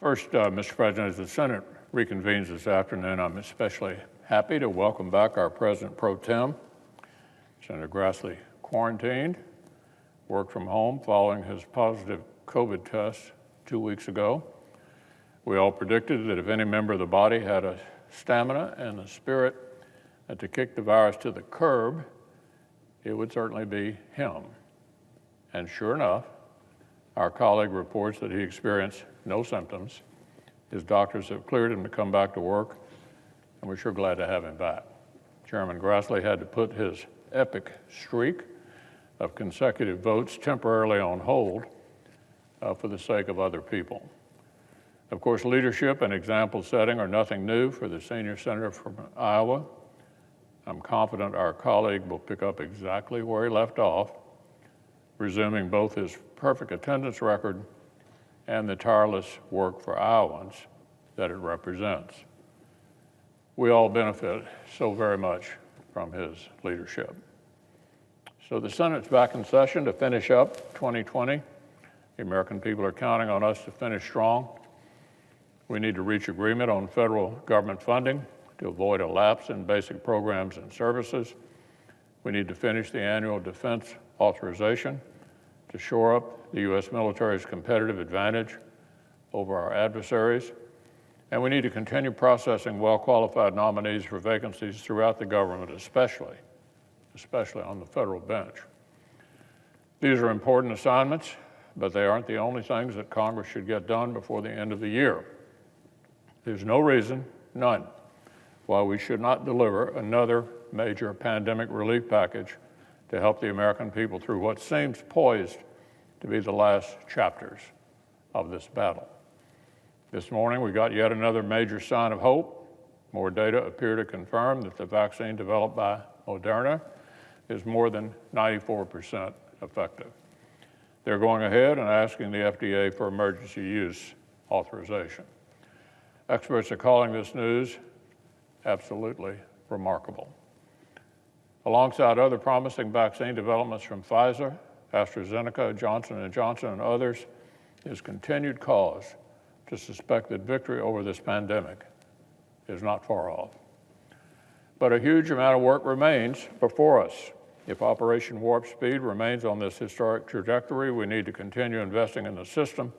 First, Mr. President, as the Senate reconvenes this afternoon, I'm especially happy to welcome back our President Pro Tem. Senator Grassley quarantined, worked from home following his positive COVID test 2 weeks ago. We all predicted that if any member of the body had a stamina and a spirit to kick the virus to the curb, it would certainly be him. And sure enough, our colleague reports that he experienced no symptoms. His doctors have cleared him to come back to work, and we're sure glad to have him back. Chairman Grassley had to put his epic streak of consecutive votes temporarily on hold for the sake of other people. Of course, leadership and example setting are nothing new for the senior senator from Iowa. I'm confident our colleague will pick up exactly where he left off, resuming both his perfect attendance record and the tireless work for Iowans that it represents. We all benefit so very much from his leadership. So the Senate's back in session to finish up 2020. The American people are counting on us to finish strong. We need to reach agreement on federal government funding to avoid a lapse in basic programs and services. We need to finish the annual defense authorization to shore up the U.S. military's competitive advantage over our adversaries. And we need to continue processing well-qualified nominees for vacancies throughout the government, especially on the federal bench. These are important assignments, but they aren't the only things that Congress should get done before the end of the year. There's no reason, none, why we should not deliver another major pandemic relief package to help the American people through what seems poised to be the last chapters of this battle. This morning, we got yet another major sign of hope. More data appear to confirm that the vaccine developed by Moderna is more than 94% effective. They're going ahead and asking the FDA for emergency use authorization. Experts are calling this news absolutely remarkable. Alongside other promising vaccine developments from Pfizer, AstraZeneca, Johnson & Johnson, and others, is continued cause to suspect that victory over this pandemic is not far off. But a huge amount of work remains before us. If Operation Warp Speed remains on this historic trajectory, we need to continue investing in the system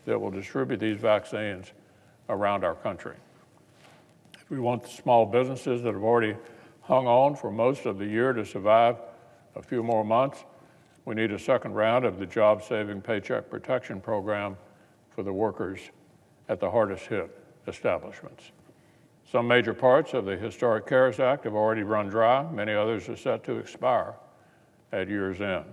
that will distribute these vaccines around our country. If we want the small businesses that have already hung on for most of the year to survive a few more months, we need a second round of the job-saving Paycheck Protection Program for the workers at the hardest hit establishments. Some major parts of the historic CARES Act have already run dry. Many others are set to expire at year's end.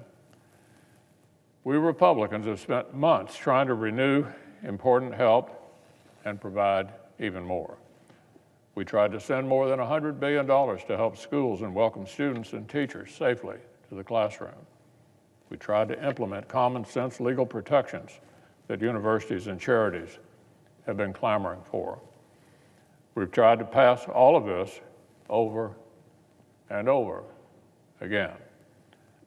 We Republicans have spent months trying to renew important help and provide even more. We tried to send more than $100 billion to help schools and welcome students and teachers safely to the classroom. We tried to implement common sense legal protections that universities and charities have been clamoring for. We've tried to pass all of this over and over again.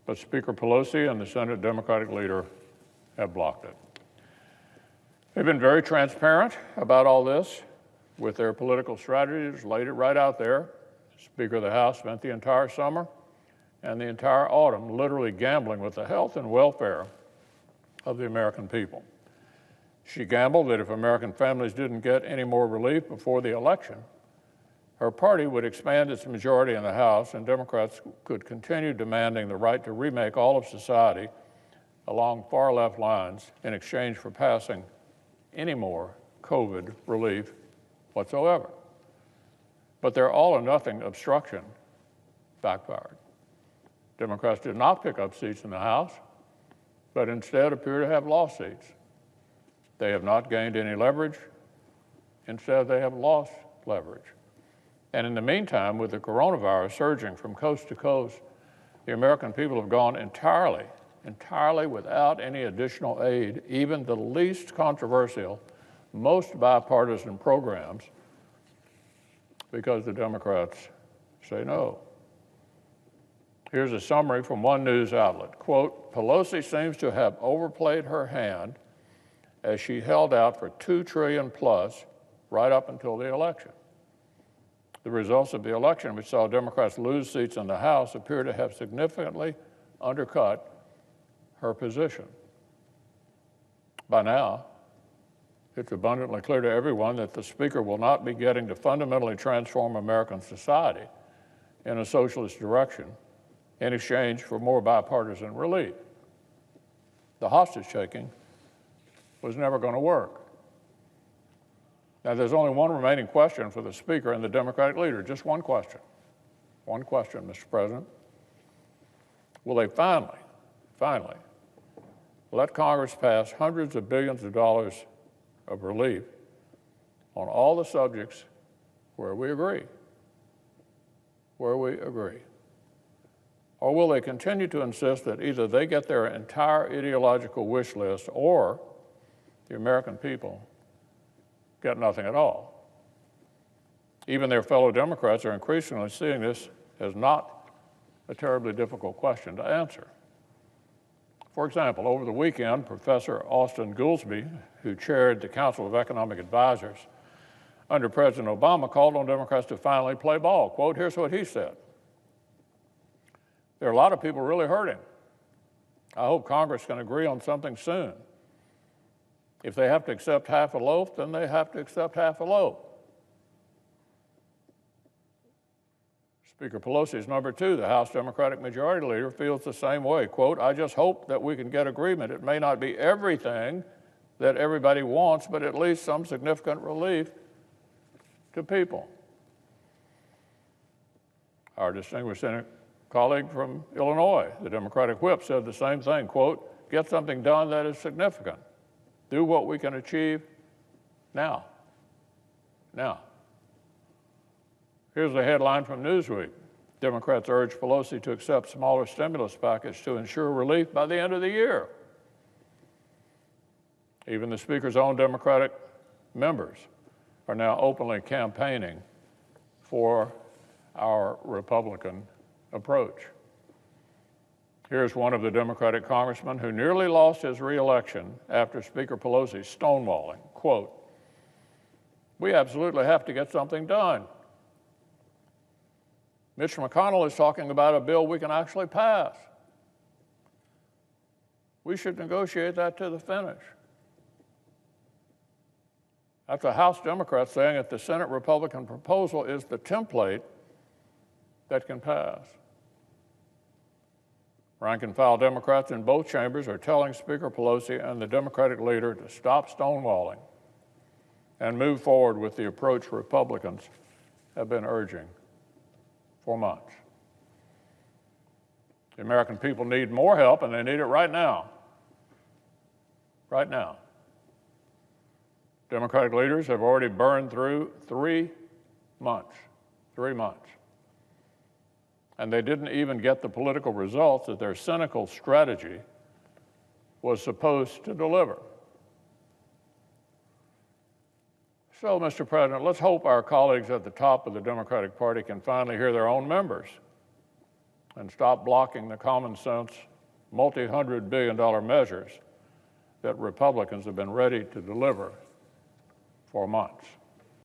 But Speaker Pelosi and the Senate Democratic leader have blocked it. They've been very transparent about all this with their political strategies, laid it right out there. Speaker of the House spent the entire summer and the entire autumn literally gambling with the health and welfare of the American people. She gambled that if American families didn't get any more relief before the election, her party would expand its majority in the House and Democrats could continue demanding the right to remake all of society along far-left lines in exchange for passing any more COVID relief whatsoever. But their all-or-nothing obstruction backfired. Democrats did not pick up seats in the House, but instead appear to have lost seats. They have not gained any leverage. Instead, they have lost leverage. And in the meantime, with the coronavirus surging from coast to coast, the American people have gone entirely without any additional aid, even the least controversial, most bipartisan programs, because the Democrats say no. Here's a summary from one news outlet. Quote, Pelosi seems to have overplayed her hand as she held out for $2 trillion plus right up until the election. The results of the election, which saw Democrats lose seats in the House, appear to have significantly undercut her position. By now, it's abundantly clear to everyone that the Speaker will not be getting to fundamentally transform American society in a socialist direction in exchange for more bipartisan relief. The hostage-taking was never going to work. Now, there's only one remaining question for the Speaker and the Democratic leader, just one question. One question, Mr. President. Will they finally let Congress pass hundreds of billions of dollars of relief on all the subjects where we agree? Where we agree. Or will they continue to insist that either they get their entire ideological wish list or the American people get nothing at all? Even their fellow Democrats are increasingly seeing this as not a terribly difficult question to answer. For example, over the weekend, Professor Austin Goolsbee, who chaired the Council of Economic Advisors under President Obama, called on Democrats to finally play ball. Quote, here's what he said. There are a lot of people really hurting. I hope Congress can agree on something soon. If they have to accept half a loaf, then they have to accept half a loaf. Speaker Pelosi's number two, the House Democratic Majority Leader, feels the same way. Quote, I just hope that we can get agreement. It may not be everything that everybody wants, but at least some significant relief to people. Our distinguished Senate colleague from Illinois, the Democratic whip, said the same thing. Quote, get something done that is significant. Do what we can achieve now. Now. Here's the headline from Newsweek. Democrats urge Pelosi to accept smaller stimulus package to ensure relief by the end of the year. Even the Speaker's own Democratic members are now openly campaigning for our Republican approach. Here's one of the Democratic congressmen who nearly lost his reelection after Speaker Pelosi's stonewalling. Quote, we absolutely have to get something done. Mitch McConnell is talking about a bill we can actually pass. We should negotiate that to the finish. That's the House Democrats saying that the Senate Republican proposal is the template that can pass. Rank-and-file Democrats in both chambers are telling Speaker Pelosi and the Democratic leader to stop stonewalling and move forward with the approach Republicans have been urging for months. The American people need more help, and they need it right now. Right now. Democratic leaders have already burned through 3 months. 3 months. And they didn't even get the political results that their cynical strategy was supposed to deliver. So, Mr. President, let's hope our colleagues at the top of the Democratic Party can finally hear their own members and stop blocking the common sense, multi-hundred billion dollar measures that Republicans have been ready to deliver for months.